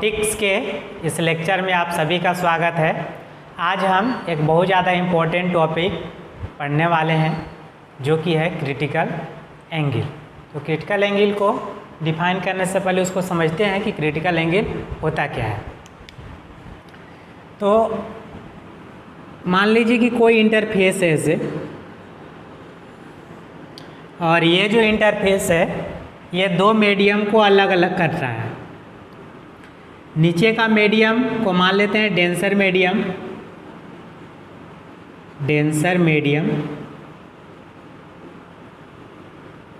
Optics के इस lecture में आप सभी का स्वागत है। आज हम एक बहुत ज़्यादा इम्पोर्टेंट टॉपिक पढ़ने वाले हैं जो कि है क्रिटिकल एंगल। तो क्रिटिकल एंगल को डिफाइन करने से पहले उसको समझते हैं कि क्रिटिकल एंगल होता क्या है। तो मान लीजिए कि कोई इंटरफेस है ऐसे, और ये जो इंटरफेस है ये दो मीडियम को अलग अलग कर रहा है। नीचे का मीडियम को मान लेते हैं डेंसर मीडियम,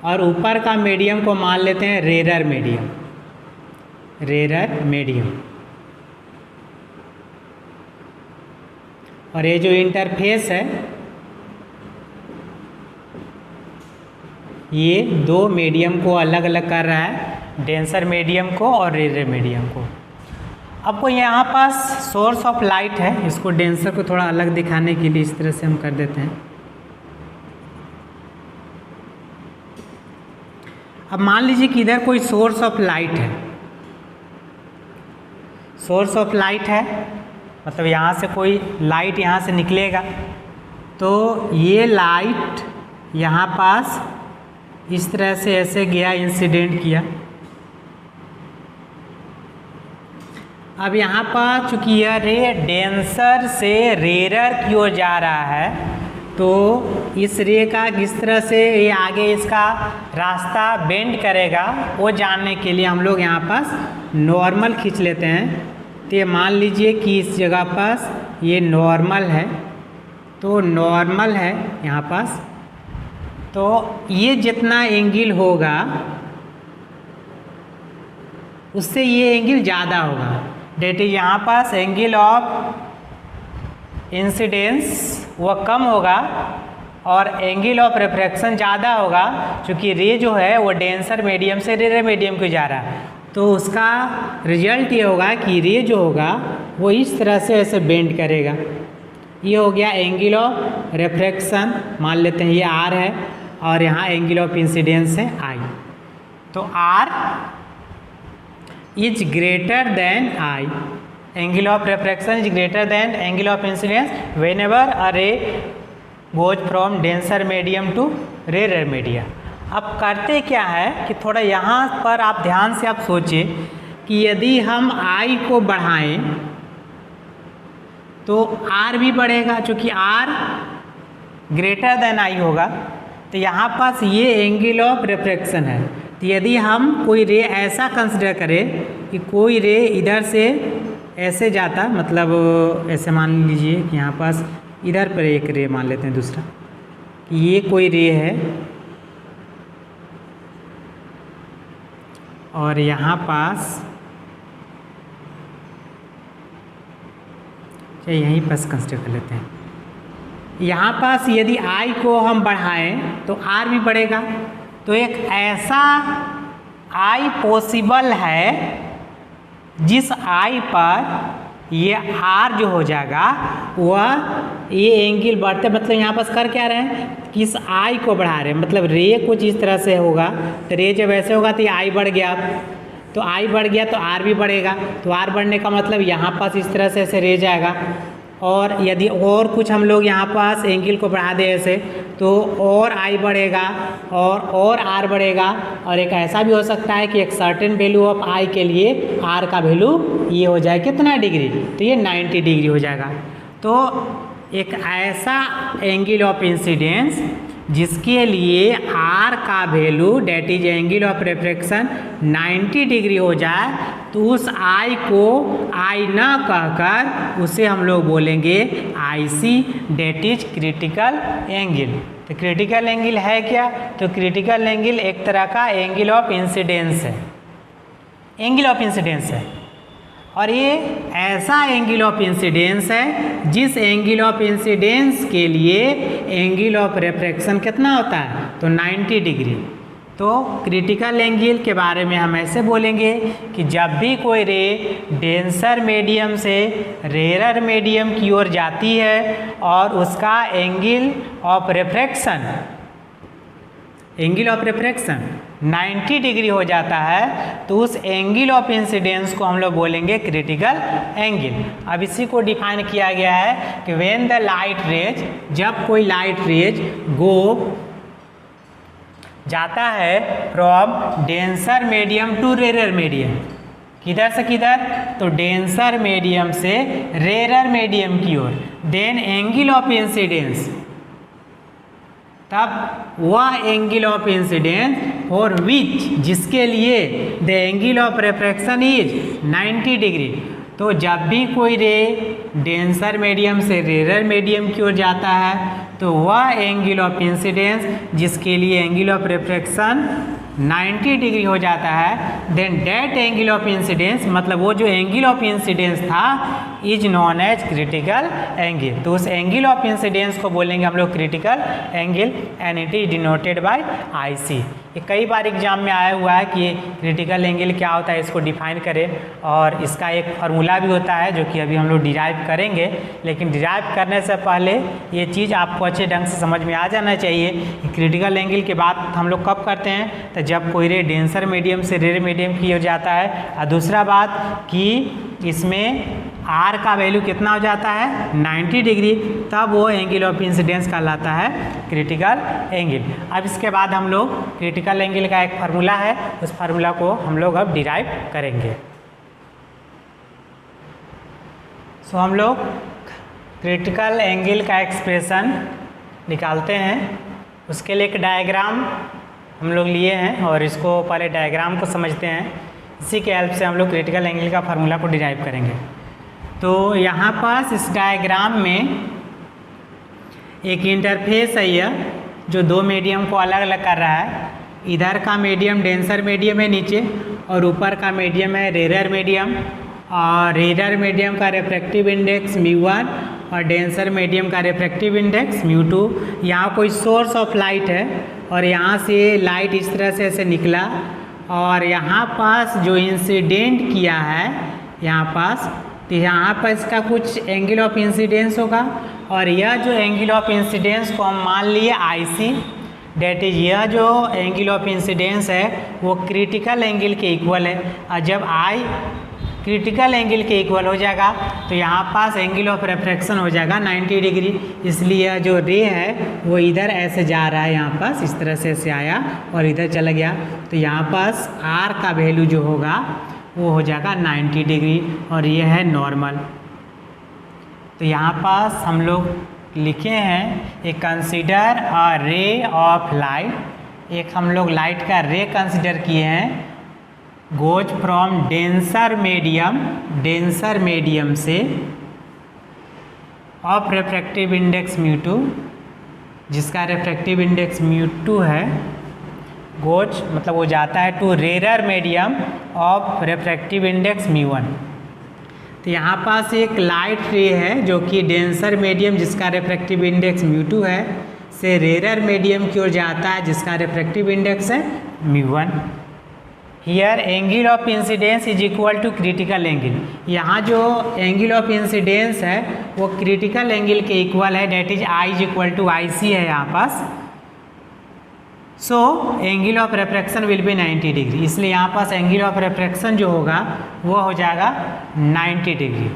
और ऊपर का मीडियम को मान लेते हैं रेरर मीडियम। और ये जो इंटरफेस है ये दो मीडियम को अलग अलग कर रहा है, डेंसर मीडियम को और रेरर मीडियम को। आपको यहाँ पास सोर्स ऑफ लाइट है, इसको डेंसर को थोड़ा अलग दिखाने के लिए इस तरह से हम कर देते हैं। अब मान लीजिए कि इधर कोई सोर्स ऑफ लाइट है, मतलब यहाँ से कोई लाइट यहाँ से निकलेगा, तो ये लाइट यहाँ पास इस तरह से ऐसे गया, इंसिडेंट किया। अब यहाँ पर चूँकि यह रे डेंसर से रेरर की ओर जा रहा है, तो इस रे का किस तरह से ये आगे इसका रास्ता बेंड करेगा वो जानने के लिए हम लोग यहाँ पास नॉर्मल खींच लेते हैं। तो ये मान लीजिए कि इस जगह पास ये नॉर्मल है, तो नॉर्मल है यहाँ पास, तो ये जितना एंगल होगा उससे ये एंगल ज़्यादा होगा। डेट इज यहाँ पास एंगल ऑफ इंसिडेंस वो कम होगा और एंगल ऑफ रिफ्रैक्शन ज़्यादा होगा, क्योंकि रे जो है वो डेंसर मीडियम से रेरर मीडियम को जा रहा है। तो उसका रिजल्ट ये होगा कि रे जो होगा वो इस तरह से ऐसे बेंड करेगा। ये हो गया एंगल ऑफ रिफ्रैक्शन, मान लेते हैं ये आर है, और यहाँ एंगल ऑफ इंसिडेंस है आई। तो R is greater than I, angle of refraction is greater than angle of incidence whenever a ray goes from denser medium to rarer medium. अब करते क्या है कि थोड़ा यहाँ पर आप ध्यान से आप सोचिए कि यदि हम आई को बढ़ाएं तो आर भी बढ़ेगा, चूँकि आर ग्रेटर देन आई होगा। तो यहाँ पास ये एंगल ऑफ रिफ्रैक्शन है। तो यदि हम कोई रे ऐसा कंसिडर करें कि कोई रे इधर से ऐसे जाता, मतलब ऐसे मान लीजिए कि यहाँ पास इधर पर एक रे मान लेते हैं दूसरा, कि ये कोई रे है और यहाँ पास चलिए यहीं पास कंसिडर कर लेते हैं। यहाँ पास यदि आई को हम बढ़ाएं तो आर भी बढ़ेगा। तो एक ऐसा आई पॉसिबल है जिस आई पर ये आर जो हो जाएगा वह ये एंगल बढ़ते, मतलब यहाँ पास कर क्या रहे हैं कि इस आई को बढ़ा रहे हैं, मतलब रे कुछ इस तरह से होगा। तो रे जब ऐसे होगा तो ये आई बढ़ गया, तो आई बढ़ गया तो आर भी बढ़ेगा। तो आर बढ़ने का मतलब यहाँ पास इस तरह से ऐसे रे जाएगा। और यदि और कुछ हम लोग यहाँ पास एंगल को बढ़ा दें ऐसे, तो और आई बढ़ेगा और आर बढ़ेगा। और एक ऐसा भी हो सकता है कि एक सर्टेन वैल्यू ऑफ आई के लिए आर का वैल्यू ये हो जाए कितना डिग्री, तो ये 90 डिग्री हो जाएगा। तो एक ऐसा एंगल ऑफ इंसिडेंस जिसके लिए आर का value that is angle of refraction 90 degree हो जाए, तो उस आई को आई ना कहकर उसे हम लोग बोलेंगे आई सी, डेट इज क्रिटिकल एंगल। तो क्रिटिकल एंगल है क्या? तो क्रिटिकल एंगल एक तरह का एंगल ऑफ इंसिडेंस है, और ये ऐसा एंगल ऑफ इंसिडेंस है जिस एंगल ऑफ इंसिडेंस के लिए एंगल ऑफ रिफ्रैक्शन कितना होता है, तो 90 डिग्री। तो क्रिटिकल एंगल के बारे में हम ऐसे बोलेंगे कि जब भी कोई रे डेंसर मीडियम से रेरर मीडियम की ओर जाती है और उसका एंगल ऑफ रिफ्रैक्शन 90 डिग्री हो जाता है तो उस एंगल ऑफ इंसिडेंस को हम लोग बोलेंगे क्रिटिकल एंगल। अब इसी को डिफाइन किया गया है कि व्हेन द लाइट रेज, जब कोई लाइट रेज गो जाता है from denser medium to rarer medium, किधर से किधर, तो डेंसर मीडियम से रेरर मीडियम की ओर, देन एंगल ऑफ इंसिडेंस, तब वह angle of incidence for which, जिसके लिए the angle of refraction is 90 degree. तो जब भी कोई रे डेंसर मीडियम से रेरर मीडियम की ओर जाता है तो वह एंगल ऑफ इंसिडेंस जिसके लिए एंगल ऑफ रिफ्रैक्शन 90 डिग्री हो जाता है, then that angle of incidence, मतलब वो जो एंगल ऑफ इंसिडेंस था is known as critical angle. तो उस एंगल ऑफ इंसिडेंस को बोलेंगे हम लोग critical angle and it is denoted by IC। ये कई बार एग्जाम में आया हुआ है कि क्रिटिकल एंगल क्या होता है, इसको डिफाइन करें, और इसका एक फार्मूला भी होता है जो कि अभी हम लोग डिराइव करेंगे। लेकिन डिराइव करने से पहले ये चीज़ आपको अच्छे ढंग से समझ में आ जाना चाहिए कि क्रिटिकल एंगल की बात हम लोग कब करते हैं, तो जब कोई रे डेंसर मीडियम से रेरर मीडियम की ओर जाता है, और दूसरा बात कि इसमें R का वैल्यू कितना हो जाता है 90 डिग्री, तब वो एंगल ऑफ इंसिडेंस कहलाता है क्रिटिकल एंगल। अब इसके बाद हम लोग क्रिटिकल एंगल का एक फार्मूला है, उस फार्मूला को हम लोग अब डिराइव करेंगे। सो हम लोग क्रिटिकल एंगल का एक्सप्रेशन निकालते हैं। उसके लिए एक डायग्राम हम लोग लिए हैं और इसको पहले डायग्राम को समझते हैं, इसी के हेल्प से हम लोग क्रिटिकल एंगल का फार्मूला को डिराइव करेंगे। तो यहाँ पास इस डायग्राम में एक इंटरफेस है यह, जो दो मीडियम को अलग अलग कर रहा है। इधर का मीडियम डेंसर मीडियम है नीचे, और ऊपर का मीडियम है रेरर मीडियम, और रेरर मीडियम का रिफ्रैक्टिव इंडेक्स μ1 और डेंसर मीडियम का रिफ्रैक्टिव इंडेक्स μ2। यहाँ कोई सोर्स ऑफ लाइट है और यहाँ से लाइट इस तरह से ऐसे निकला, और यहाँ पास जो इंसिडेंट किया है यहाँ पास, तो यहाँ पर इसका कुछ एंगल ऑफ इंसिडेंस होगा, और यह जो एंगल ऑफ इंसिडेंस को हम मान लिए IC, डेट इज यह जो एंगल ऑफ इंसिडेंस है वो क्रिटिकल एंगल के इक्वल है। और जब I क्रिटिकल एंगल के इक्वल हो जाएगा तो यहाँ पास एंगल ऑफ रिफ्रैक्शन हो जाएगा 90 डिग्री, इसलिए जो रे है वो इधर ऐसे जा रहा है, यहाँ पास इस तरह से ऐसे आया और इधर चला गया, तो यहाँ पास R का वैल्यू जो होगा वो हो जाएगा 90 डिग्री, और ये है नॉर्मल। तो यहाँ पास हम लोग लिखे हैं एक consider a ray of light, एक हम लोग लाइट का रे कंसीडर किए हैं, गोज फ्रॉम डेंसर मीडियम से ऑफ रिफ्रैक्टिव इंडेक्स μ2, जिसका रिफ्रैक्टिव इंडेक्स μ2 है, गोज मतलब वो जाता है to rarer medium of refractive index μ1। तो यहाँ पास एक लाइट रे है जो कि डेंसर मीडियम जिसका रिफ्रैक्टिव इंडेक्स μ2 है से रेरर मीडियम की ओर जाता है जिसका रिफ्रैक्टिव इंडेक्स है μ1। Here angle of incidence is equal to critical angle, यहाँ जो एंगल ऑफ इंसिडेंस है वो क्रिटिकल एंगल के इक्वल है, that is I is equal to IC है यहाँ पास। So angle of refraction will be 90 degree, इसलिए यहाँ पास एंगल ऑफ रिफ्रैक्शन जो होगा वो हो जाएगा 90 डिग्री।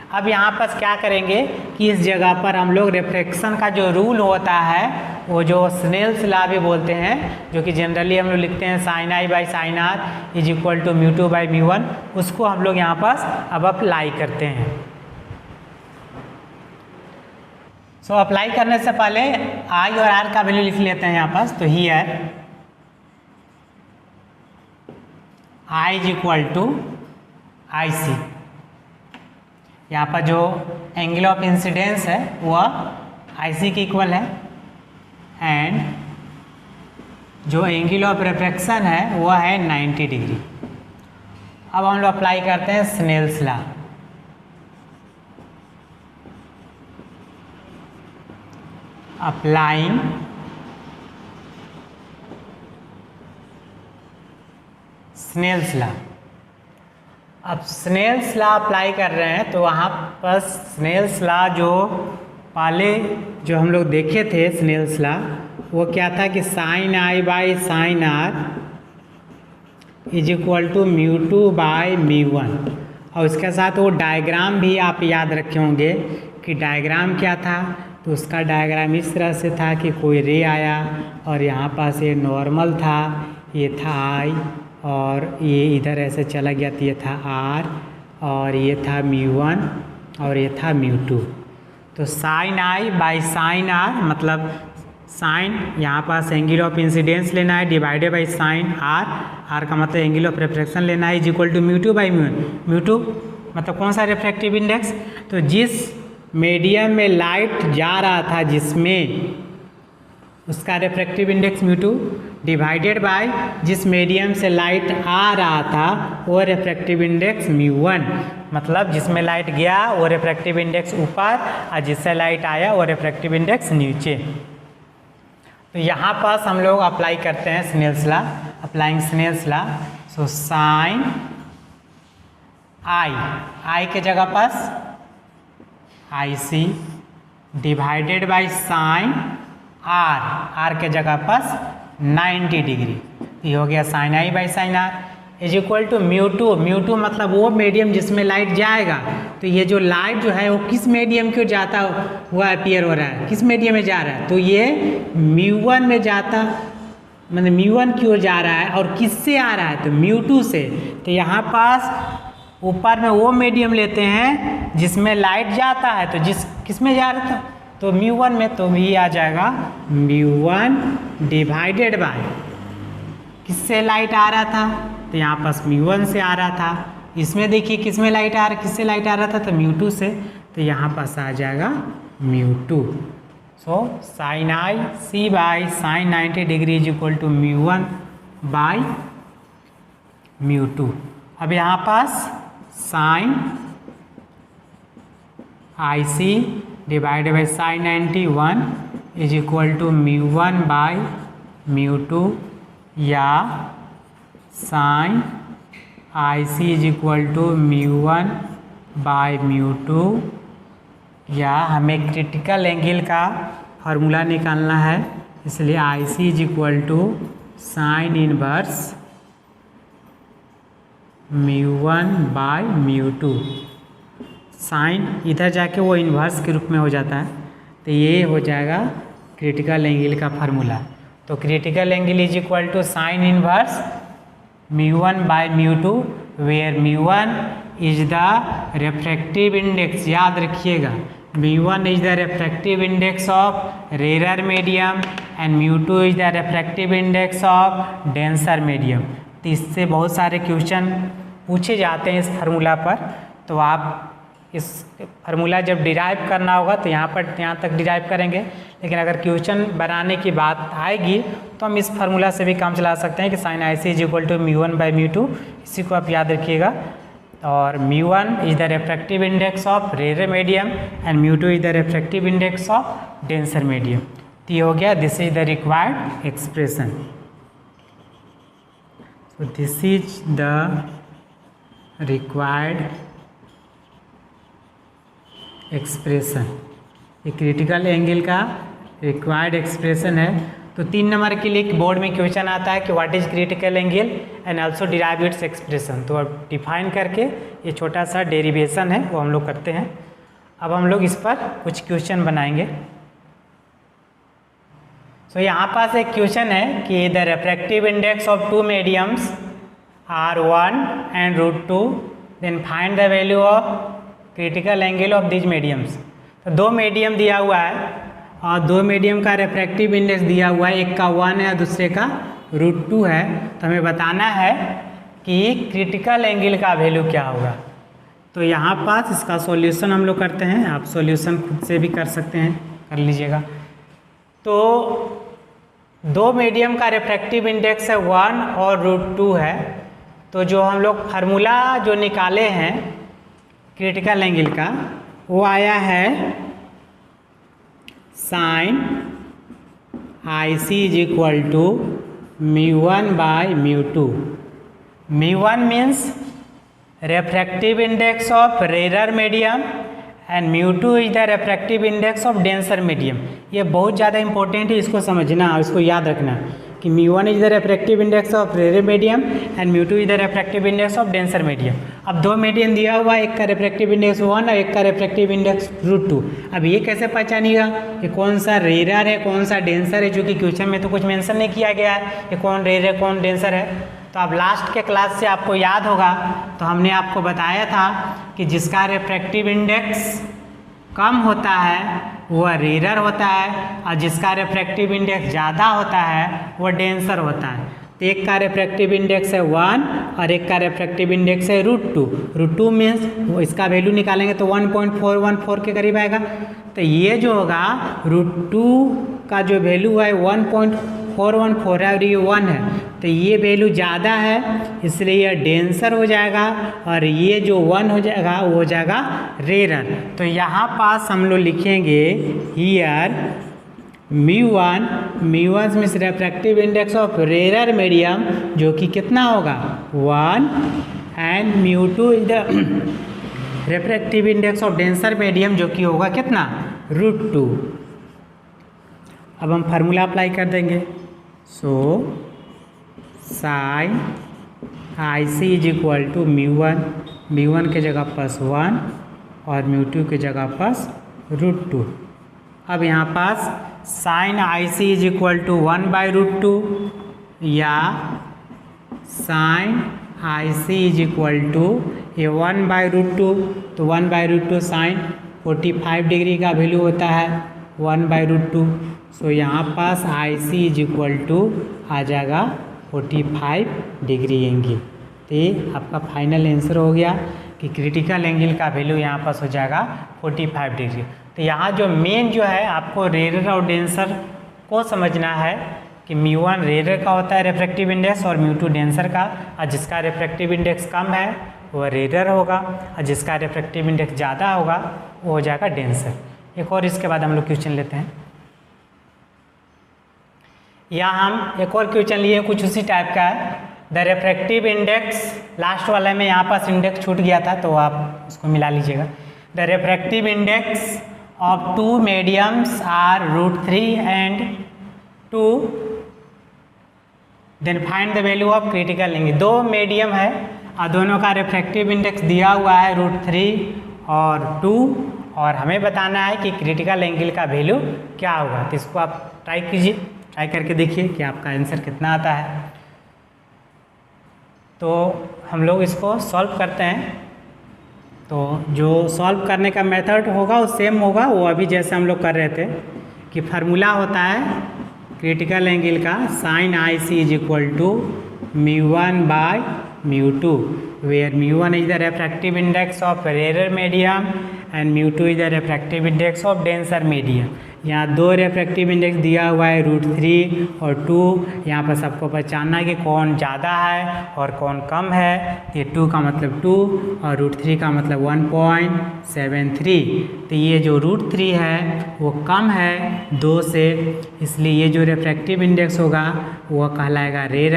अब यहाँ पास क्या करेंगे कि इस जगह पर हम लोग रिफ्रैक्शन का जो रूल होता है वो जो स्नेल्स लॉ भी बोलते हैं, जो कि जनरली हम लोग लिखते हैं sin I by sin R is equal to μ2 by μ1, उसको हम लोग यहाँ पास अब अप्लाई करते हैं। सो अप्लाई करने से पहले I और R का वैल्यू लिख लेते हैं यहाँ पास। तो here I is equal to IC, यहाँ पर जो एंगल ऑफ इंसिडेंस है वह IC के इक्वल है, एंड जो एंगल ऑफ रिफ्रैक्शन है वह है 90 डिग्री। अब हम लोग अप्लाई करते हैं Snell's law. Applying Snell's law. अब स्नेल्स लॉ अप्लाई कर रहे हैं तो वहाँ पर स्नेल्स लॉ जो पहले जो हम लोग देखे थे स्नेल्स लॉ वो क्या था कि sin I by sin R is equal to mu two by mu one. और इसके साथ वो डायग्राम भी आप याद रखे होंगे कि डायग्राम क्या था। तो उसका डायग्राम इस तरह से था कि कोई रे आया और यहाँ पास ये नॉर्मल था, ये था आई, और ये इधर ऐसे चला गया तो ये था आर, और ये था म्यू वन और ये था म्यू टू। तो sine I by sine R, मतलब साइन यहाँ पास एंगल ऑफ इंसिडेंस लेना है divided by sine R, R का मतलब एंगल ऑफ रिफ्रैक्शन लेना है, is equal to mu two by mu one. Mu two मतलब कौन सा रिफ्रैक्टिव इंडेक्स, तो जिस मीडियम में लाइट जा रहा था जिसमें, उसका refractive index mu two, divided by जिस मीडियम से लाइट आ रहा था वो रिफ्रैक्टिव इंडेक्स म्यू वन, मतलब जिसमें लाइट गया वो रिफ्रैक्टिव इंडेक्स ऊपर और जिससे लाइट आया वो रिफ्रैक्टिव इंडेक्स नीचे। तो यहाँ पास हम लोग अप्लाई करते हैं Snell's law, applying Snell's law. So sine I के जगह पास I C divided by sine R के जगह पास 90 डिग्री, ये हो गया sine I by sine R is equal to mu two. Mu two मतलब वो मीडियम जिसमें लाइट जाएगा। तो ये जो लाइट जो है वो किस मीडियम क्यों जाता हुआ अपीयर हो रहा है, किस मीडियम में जा रहा है, तो ये म्यू वन में जाता, मतलब म्यू वन की ओर जा रहा है। और किससे आ रहा है, तो म्यू टू से। तो यहाँ पास ऊपर में वो मीडियम लेते हैं जिसमें लाइट जाता है, तो किस में जा रहा था, तो म्यू वन में, तो भी आ जाएगा म्यू वन डिवाइडेड बाय किससे लाइट आ रहा था, तो यहाँ पास म्यू वन से आ रहा था। इसमें देखिए किस में लाइट आ रहा, किससे लाइट आ रहा था, तो म्यू टू से, तो यहाँ पास आ जाएगा mu two. So sine I C by sine 90 degree is equal to mu one by mu two. अब यहाँ पास sine I C divided by sine 91 is equal to mu one by mu two, या sine I C is equal to mu one by mu two, या हमें critical angle का formula निकालना है, इसलिए I C is equal to sine inverse mu one by mu to. Sign इधर जाके वो इन्वर्स के रूप में हो जाता है, तो ये हो जाएगा क्रिटिकल एंगल का फार्मूला। तो critical angle is equal to sine inverse mu one by mu two, where mu one is the refractive index, याद रखिएगा mu one is the refractive index of rare medium and mu two is the refractive index of denser medium. तो इससे बहुत सारे question पूछे जाते हैं इस फार्मूला पर। तो आप इस फार्मूला जब डिराइव करना होगा तो यहाँ तक डिराइव करेंगे, लेकिन अगर क्वेश्चन बनाने की बात आएगी तो हम इस फार्मूला से भी काम चला सकते हैं कि sine I C is equal to mu one by mu two, इसी को आप याद रखिएगा। और mu one is the refractive index of rare medium and mu two is the refractive index of denser medium. तो ये हो गया, this is the required expression. So this is the required expression, ये क्रिटिकल एंगल का required expression है। तो 3 number के लिए बोर्ड में क्वेश्चन आता है कि what is critical angle and also derive its expression. तो अब डिफाइन करके ये छोटा सा डेरिवेशन है वो हम लोग करते हैं। अब हम लोग इस पर कुछ क्वेश्चन बनाएंगे। तो यहाँ पास एक क्वेश्चन है कि the refractive index of two mediums are 1 and √2, then find the value of critical angle of these mediums. तो 2 मीडियम दिया हुआ है और 2 मीडियम का रिफ्रैक्टिव इंडेक्स दिया हुआ है, एक का 1 है और दूसरे का √2 है। तो हमें बताना है कि क्रिटिकल एंगल का वैल्यू क्या होगा। तो यहाँ पास इसका सॉल्यूशन हम लोग करते हैं, आप सॉल्यूशन खुद से भी कर सकते हैं, कर लीजिएगा। तो 2 मीडियम का रिफ्रैक्टिव इंडेक्स है 1 और √2 है। तो जो हम लोग फार्मूला जो निकाले हैं क्रिटिकल एंगल का वो आया है sine I C is equal to mu one by mu two. Mu one means refractive index of rare medium and mu two is the refractive index of denser medium. ये बहुत ज़्यादा important है, इसको समझना और इसको याद रखना कि कि μ1 is the refractive index of rare medium and μ2 is the refractive index of denser medium. अब दो मीडियम दिया हुआ है, एक का रेफ्रैक्टिव इंडेक्स 1 और एक का रेफ्रैक्टिव इंडेक्स √2। अब ये कैसे पहचानिएगा कि कौन सा रेयर है कौन सा डेंसर है, जो कि क्वेश्चन में तो कुछ मेंशन नहीं किया गया है कि कौन रेयर है कौन डेंसर है। तो अब लास्ट के क्लास से आपको याद होगा तो हमने आपको बताया था कि जिसका रेफ्रैक्टिव इंडेक्स कम होता है वह रेयर होता है और जिसका रेफ्रैक्टिव इंडेक्स ज़्यादा होता है वह डेंसर होता है। तो एक का रेफ्रैक्टिव इंडेक्स है 1 और एक का रेफ्रैक्टिव इंडेक्स है √2। √2 मीन्स इसका वैल्यू निकालेंगे तो 1.414 के करीब आएगा। तो ये जो होगा √2 का जो वैल्यू है 1.414 है और ये 1 है, तो ये वैल्यू ज़्यादा है इसलिए यह डेंसर हो जाएगा और ये जो 1 हो जाएगा वो हो जाएगा रेयर। तो यहाँ पास हम लोग लिखेंगे here μ1 means refractive index of rare medium जो कि कितना होगा 1 and μ2 is the refractive index of denser medium जो कि होगा कितना √2। अब हम फार्मूला अप्लाई कर देंगे। So sine IC is equal to μ1 के जगह प्लस 1 और μ2 के जगह प्लस √2। अब यहाँ पास sine IC is equal to 1/√2 या sine IC is equal to ये 1/√2, तो 1/√2 साइन 45 डिग्री का वैल्यू होता है 1/√2। सो यहाँ पास IC इज इक्वल टू आ जाएगा 45 डिग्री एंगल। तो ये आपका फाइनल आंसर हो गया कि क्रिटिकल एंगल का वैल्यू यहाँ पास हो जाएगा 45 डिग्री। तो यहाँ जो मेन जो है आपको रेयर और डेंसर को समझना है कि μ1 रेयर का होता है रेफ्रैक्टिव इंडेक्स और μ2 डेंसर का, और जिसका रेफ्रैक्टिव इंडेक्स कम है वह रेयर होगा और जिसका रेफ्रैक्टिव इंडेक्स ज़्यादा होगा वो हो जाएगा डेंसर। एक और इसके बाद हम लोग क्वेश्चन लेते हैं। यहाँ हम एक और क्वेश्चन लिए कुछ उसी टाइप का है। द रेफ्रैक्टिव इंडेक्स लास्ट वाले में यहाँ पास इंडेक्स छूट गया था तो आप उसको मिला लीजिएगा। The refractive index of two mediums are √3 and 2, then find the value of critical angle. दो मीडियम है और दोनों का रेफ्रैक्टिव इंडेक्स दिया हुआ है √3 और 2 और हमें बताना है कि क्रिटिकल एंगल का वैल्यू क्या होगा। तो इसको आप ट्राई कीजिए, ट्राई करके देखिए कि आपका आंसर कितना आता है। तो हम लोग इसको सॉल्व करते हैं। तो जो सॉल्व करने का मेथड होगा वो सेम होगा, वो अभी जैसे हम लोग कर रहे थे कि फार्मूला होता है क्रिटिकल एंगल का sine IC is equal to μ1/μ2 where μ1 is the refractive index of rare medium and μ2 is the refractive index of denser medium. यहाँ दो रेफ्रैक्टिव इंडेक्स दिया हुआ है √3 और 2। यहाँ पर सबको पहचानना है कि कौन ज़्यादा है और कौन कम है। ये 2 का मतलब 2 और √3 का मतलब 1.73। तो ये जो √3 है वो कम है 2 से, इसलिए ये जो रेफ्रैक्टिव इंडेक्स होगा वो कहलाएगा रेयर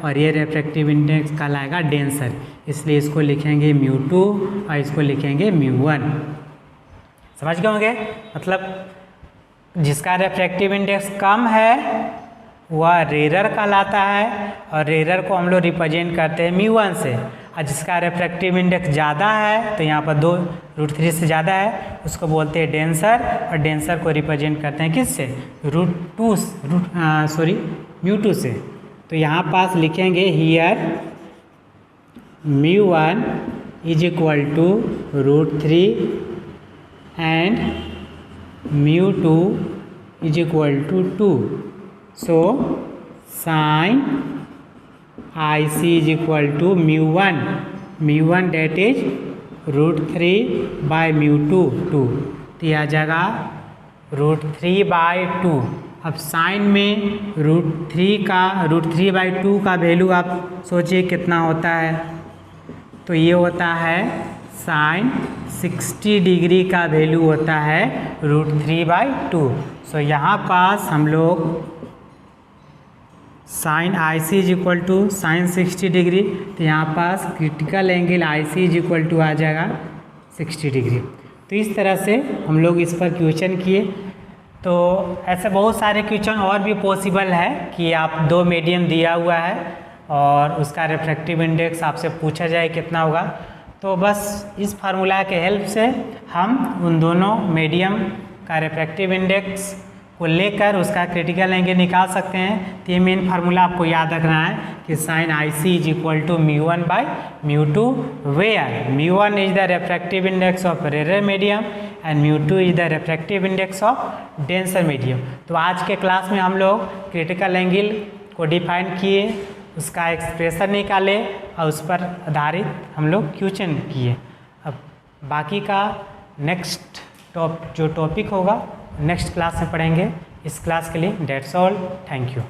और ये रेफ्रैक्टिव इंडेक्स कहलाएगा डेंसर। इसलिए इसको लिखेंगे μ2 और इसको लिखेंगे μ1। समझ गए होंगे? मतलब जिसका रेफ्रैक्टिव इंडेक्स कम है वह रेयर कहलाता है और रेयर को हम लोग रिप्रेजेंट करते हैं μ1 से, और जिसका रेफ्रैक्टिव इंडेक्स ज़्यादा है तो यहाँ पर 2 √3 से ज़्यादा है उसको बोलते हैं डेंसर, और डेंसर को रिप्रेजेंट करते हैं किससे μ2 से। तो यहाँ पास लिखेंगे here μ1 is equal to √3 and μ2 is equal to 2. So sin IC is equal to μ1 that is √3/μ2 2। तो यह आ जाएगा √3/2। अब साइन में √3/2 का वैल्यू आप सोचिए कितना होता है। तो ये होता है साइन 60 डिग्री का वैल्यू होता है √3/2। सो यहाँ पास हम लोग sine IC is equal to sine 60 degree, तो यहाँ पास critical angle IC is equal to आ जाएगा 60 डिग्री। तो इस तरह से हम लोग इस पर क्वेश्चन किए। तो ऐसे बहुत सारे क्वेश्चन और भी पॉसिबल है कि आप दो मीडियम दिया हुआ है और उसका रिफ्रैक्टिव इंडेक्स आपसे पूछा जाए कितना होगा, तो बस इस फार्मूला के हेल्प से हम उन दोनों मीडियम का रिफ्रैक्टिव इंडेक्स को लेकर उसका क्रिटिकल एंगल निकाल सकते हैं। तो ये मेन फार्मूला आपको याद रखना है कि sine I C is equal to μ1 by μ2 where μ1 is the refractive index of rare medium and μ2 is the refractive index of denser medium. तो आज के क्लास में हम लोग क्रिटिकल एंगल को डिफाइन किए, उसका एक्सप्रेशन निकाले और उस पर आधारित हम लोग क्वेश्चन किए। अब बाकी का नेक्स्ट जो टॉपिक होगा नेक्स्ट क्लास में पढ़ेंगे। इस क्लास के लिए डेट्स ऑल, थैंक यू।